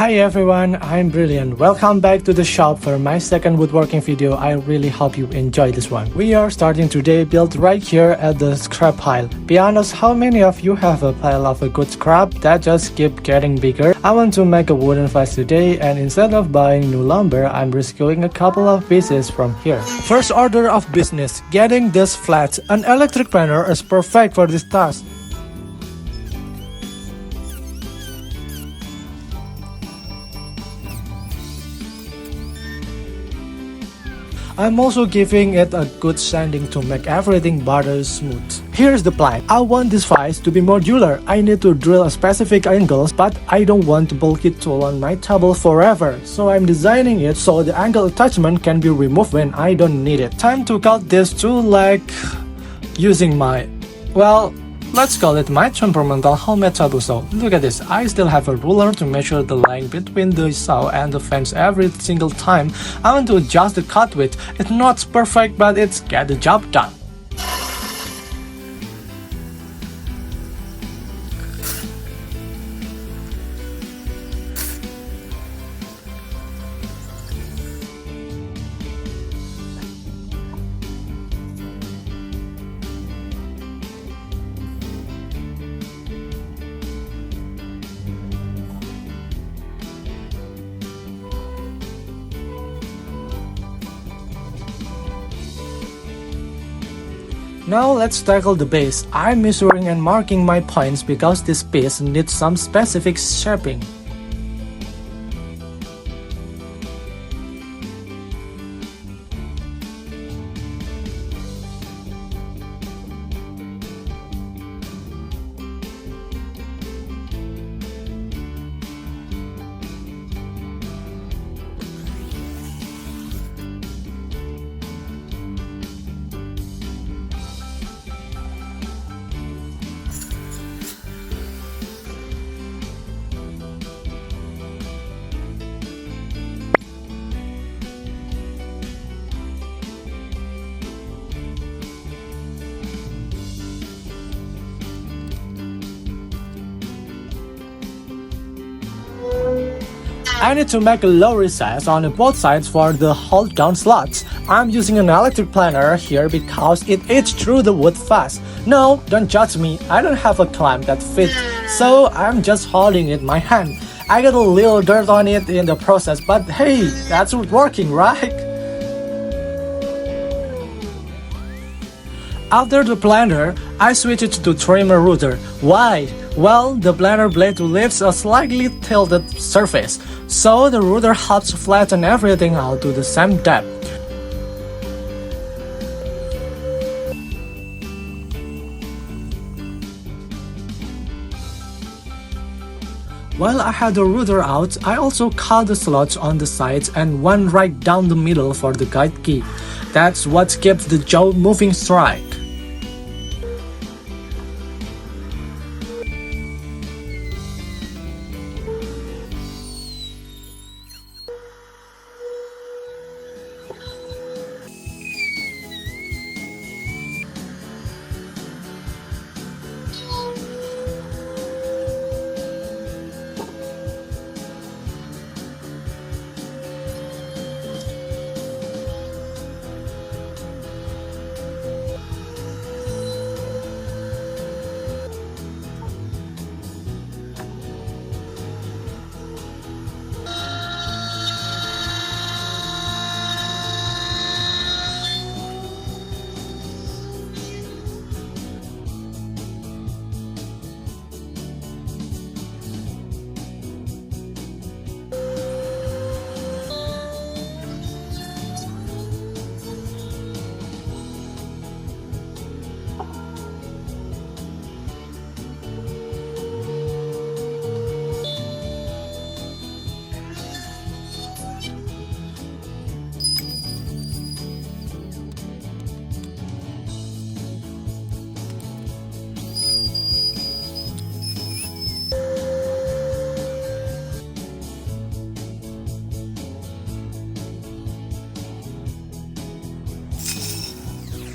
Hi everyone, I'm Brilliant. Welcome back to the shop for my second woodworking video. I really hope you enjoy this one. We are starting today built right here at the scrap pile. Be honest, how many of you have a pile of a good scrap that just keep getting bigger? I want to make a wooden vase today, and instead of buying new lumber, I'm rescuing a couple of pieces from here. First order of business, getting this flat. An electric planer is perfect for this task. I'm also giving it a good sanding to make everything butter smooth. Here's the plan. I want this vise to be modular. I need to drill a specific angles, but I don't want a bulky tool on my table forever. So I'm designing it so the angle attachment can be removed when I don't need it. Time to cut this tool like using my, let's call it my temperamental homemade table saw. Look at this, I still have a ruler to measure the length between the saw and the fence every single time I want to adjust the cut width. It's not perfect, but it's get the job done. Now let's tackle the base. I'm measuring and marking my points because this piece needs some specific shaping. I need to make a low recess on both sides for the hold-down slots. I'm using an electric planer here because it eats through the wood fast. No, don't judge me, I don't have a clamp that fits, so I'm just holding it in my hand. I got a little dirt on it in the process, but hey, that's working, right? After the planer, I switched to trimmer router. Why? Well, the planer blade leaves a slightly tilted surface, so the router helps flatten everything out to the same depth. While I had the router out, I also cut the slots on the sides and one right down the middle for the guide key. That's what keeps the jaw moving straight.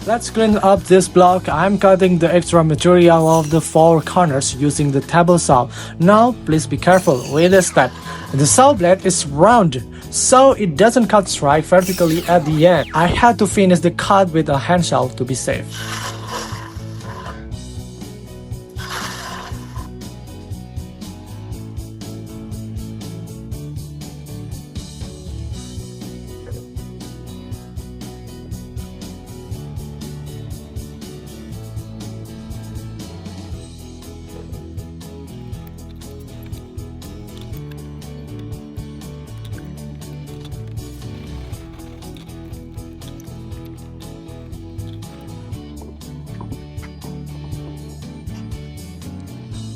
Let's clean up this block. I'm cutting the extra material of the four corners using the table saw. Now, please be careful with this step. The saw blade is round, so it doesn't cut straight vertically at the end. I had to finish the cut with a hand saw to be safe.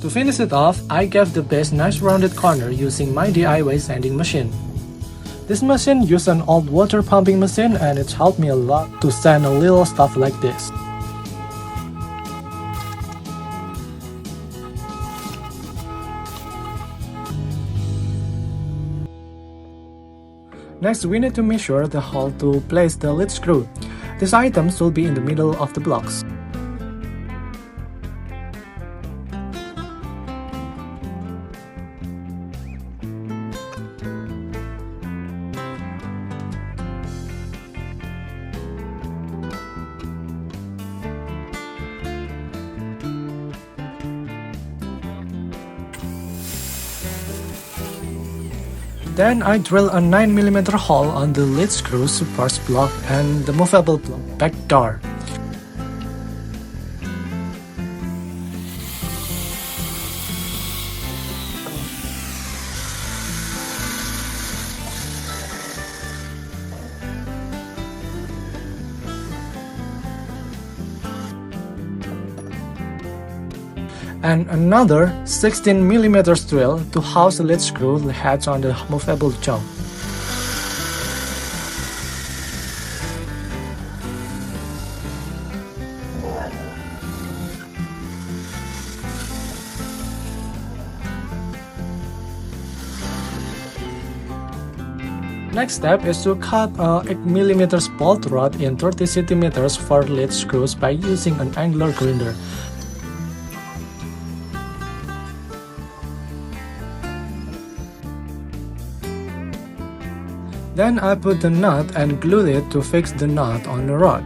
To finish it off, I gave the base nice rounded corner using my DIY sanding machine. This machine used an old water pumping machine and it's helped me a lot to sand a little stuff like this. Next, we need to measure the hole to place the lead screw. These items will be in the middle of the blocks. Then I drill a 9mm hole on the lead screw supports block and the movable block back door. And another 16mm drill to house the lead screw heads on the movable jaw. Next step is to cut a 8mm bolt rod in 30 cm for lead screws by using an angular grinder. Then I put the nut and glued it to fix the nut on the rod.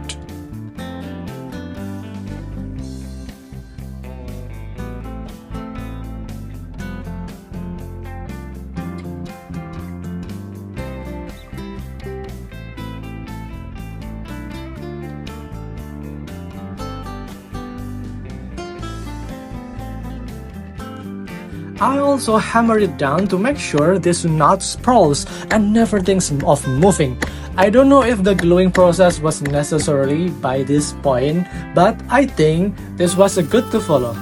I also hammer it down to make sure this nut sprawls and never thinks of moving. I don't know if the gluing process was necessary by this point, but I think this was a good to follow.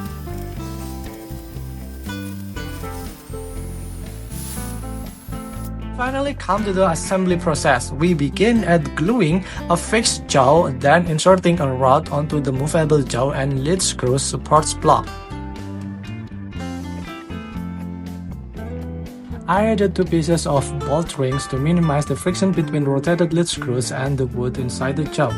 Finally come to the assembly process. We begin at gluing a fixed jaw, then inserting a rod onto the movable jaw and lead screw supports block. I added 2 pieces of bolt rings to minimize the friction between rotated lead screws and the wood inside the jaw.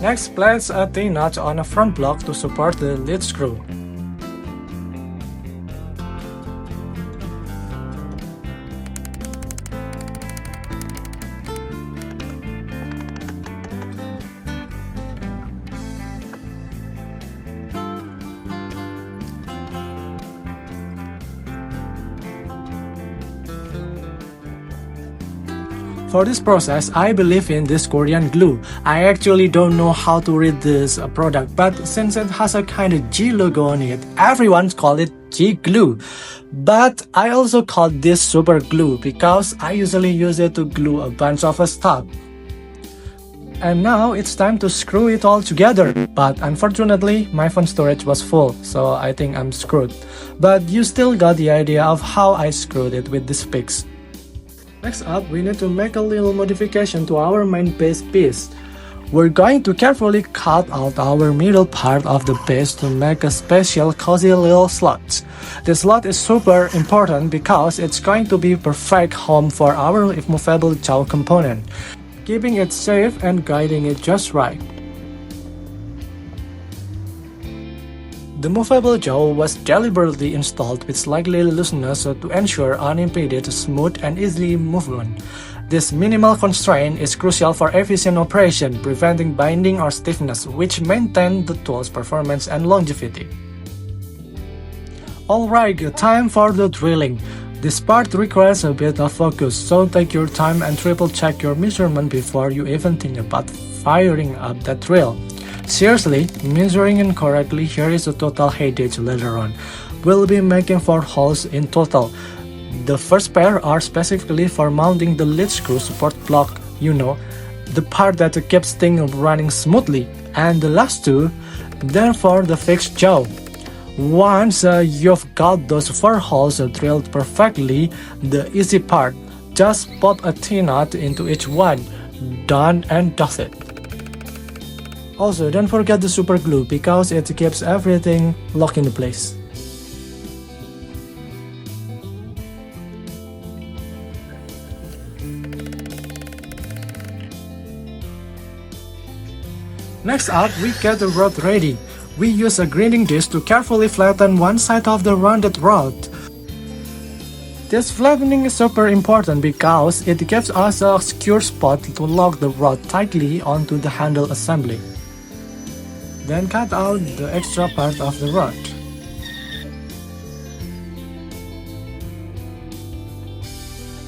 Next, place a T-notch on a front block to support the lead screw. For this process, I believe in this Korean glue. I actually don't know how to read this product, but since it has a kind of G logo on it, everyone calls it G glue. But I also call this super glue because I usually use it to glue a bunch of stuff. And now it's time to screw it all together. But unfortunately, my phone storage was full, so I think I'm screwed. But you still got the idea of how I screwed it with these pics. Next up, we need to make a little modification to our main base piece. We're going to carefully cut out our middle part of the base to make a special cozy little slot. This slot is super important because it's going to be perfect home for our movable jaw component, keeping it safe and guiding it just right. The movable jaw was deliberately installed with slightly looseness to ensure unimpeded, smooth, and easy movement. This minimal constraint is crucial for efficient operation, preventing binding or stiffness, which maintain the tool's performance and longevity. Alright, time for the drilling. This part requires a bit of focus, so take your time and triple check your measurement before you even think about firing up that drill. Seriously, measuring incorrectly, here is the total headage later on. We'll be making 4 holes in total. The first pair are specifically for mounting the lead screw support block, the part that keeps things running smoothly, and the last 2, they're for the fixed jaw. Once you've got those 4 holes drilled perfectly, the easy part, just pop a T-nut into each one. Done, and that's it. Also, don't forget the super glue because it keeps everything locked into place. Next up, we get the rod ready. We use a grinding disc to carefully flatten one side of the rounded rod. This flattening is super important because it gives us a secure spot to lock the rod tightly onto the handle assembly. Then cut out the extra part of the rod.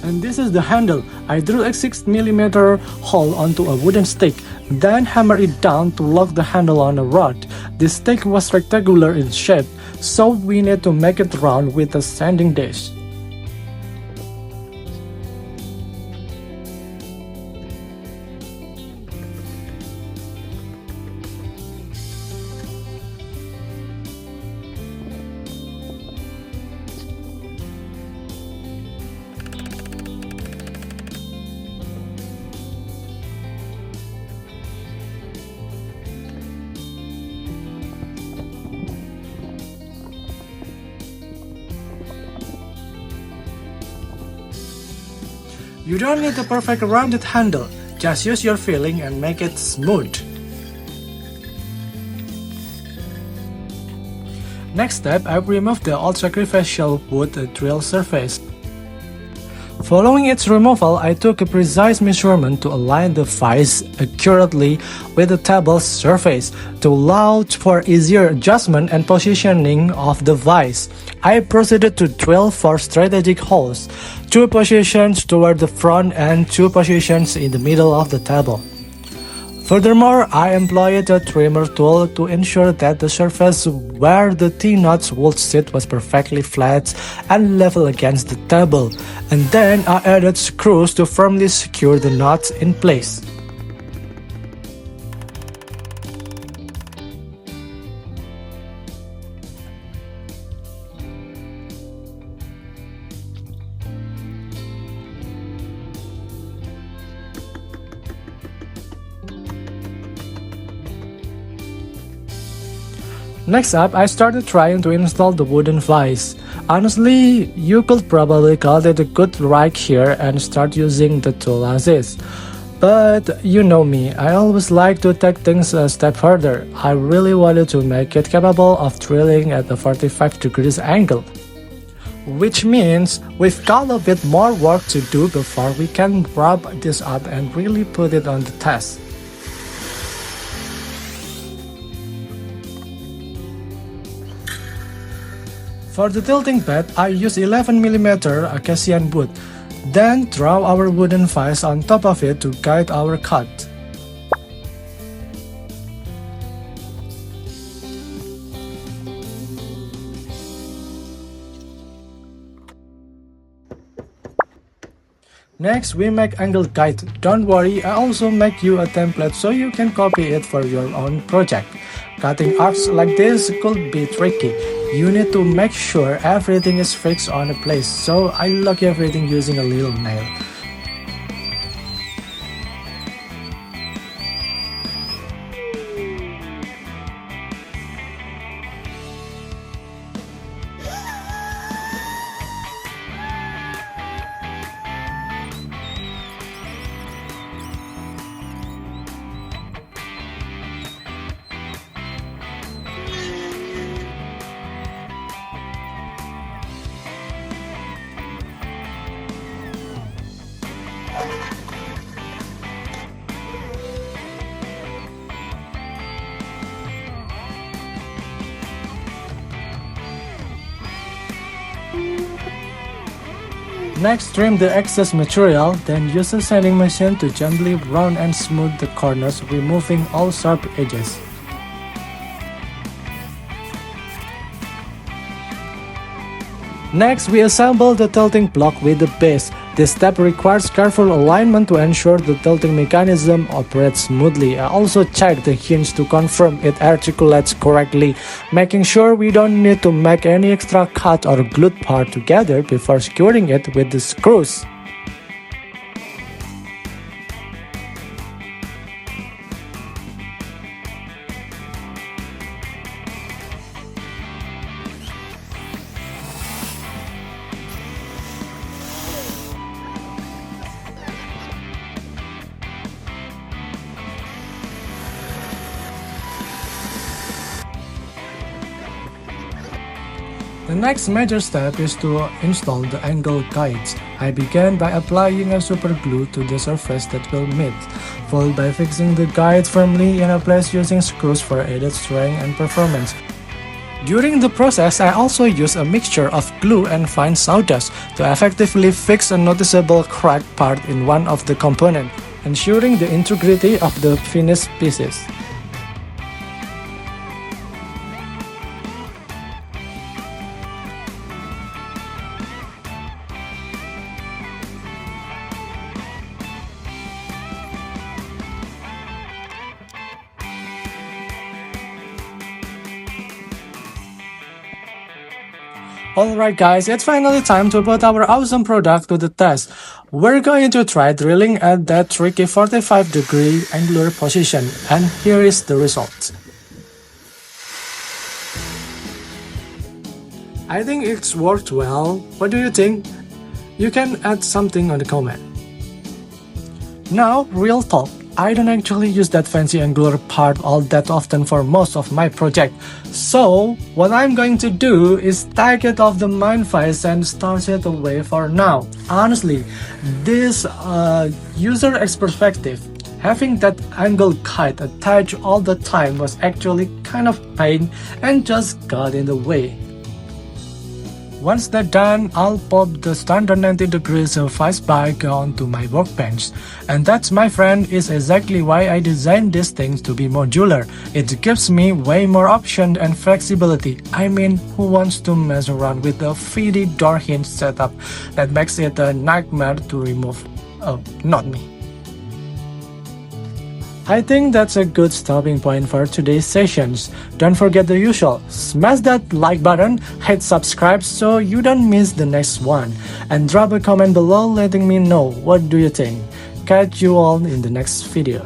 And this is the handle. I drew a 6mm hole onto a wooden stick, then hammer it down to lock the handle on a rod. This stick was rectangular in shape, so we need to make it round with a sanding dish. You don't need a perfect rounded handle, just use your feeling and make it smooth. Next step, I removed the old sacrificial wood drill surface. Following its removal, I took a precise measurement to align the vise accurately with the table's surface to allow for easier adjustment and positioning of the vise. I proceeded to drill 4 strategic holes, 2 positions toward the front and 2 positions in the middle of the table. Furthermore, I employed a trimmer tool to ensure that the surface where the T-nuts would sit was perfectly flat and level against the table, and then I added screws to firmly secure the nuts in place. Next up, I started trying to install the wooden vise. Honestly, you could probably call it a good right here and start using the tool as is. But you know me, I always like to take things a step further. I really wanted to make it capable of drilling at a 45 degrees angle. Which means we've got a bit more work to do before we can wrap this up and really put it on the test. For the tilting bed, I use 11mm Acacian wood, then draw our wooden vise on top of it to guide our cut. Next, we make angle guide. Don't worry, I also make you a template so you can copy it for your own project. Cutting arcs like this could be tricky. You need to make sure everything is fixed on a place, so I lock everything using a little nail. Next, trim the excess material, then use a sanding machine to gently round and smooth the corners, removing all sharp edges. Next, we assemble the tilting block with the base. This step requires careful alignment to ensure the tilting mechanism operates smoothly. I also check the hinge to confirm it articulates correctly, making sure we don't need to make any extra cut or glue part together before securing it with the screws. The next major step is to install the angle guides. I began by applying a super glue to the surface that will meet, followed by fixing the guides firmly in a place using screws for added strength and performance. During the process, I also use a mixture of glue and fine sawdust to effectively fix a noticeable crack part in one of the components, ensuring the integrity of the finished pieces. Alright guys, it's finally time to put our awesome product to the test. We're going to try drilling at that tricky 45-degree angular position, and here is the result. I think it's worked well. What do you think? You can add something on the comment. Now, real talk. I don't actually use that fancy angular part all that often for most of my project. So, what I'm going to do is take it off the main face and stash it away for now. Honestly, this user perspective, having that angle guide attached all the time was actually kind of pain and just got in the way. Once they're done, I'll pop the standard 90 degrees surface back onto my workbench. And that, my friend, is exactly why I designed these things to be modular. It gives me way more option and flexibility. I mean, who wants to mess around with a feedy door hinge setup that makes it a nightmare to remove? Not me. I think that's a good stopping point for today's sessions. Don't forget the usual, smash that like button, hit subscribe so you don't miss the next one, and drop a comment below letting me know what do you think. Catch you all in the next video.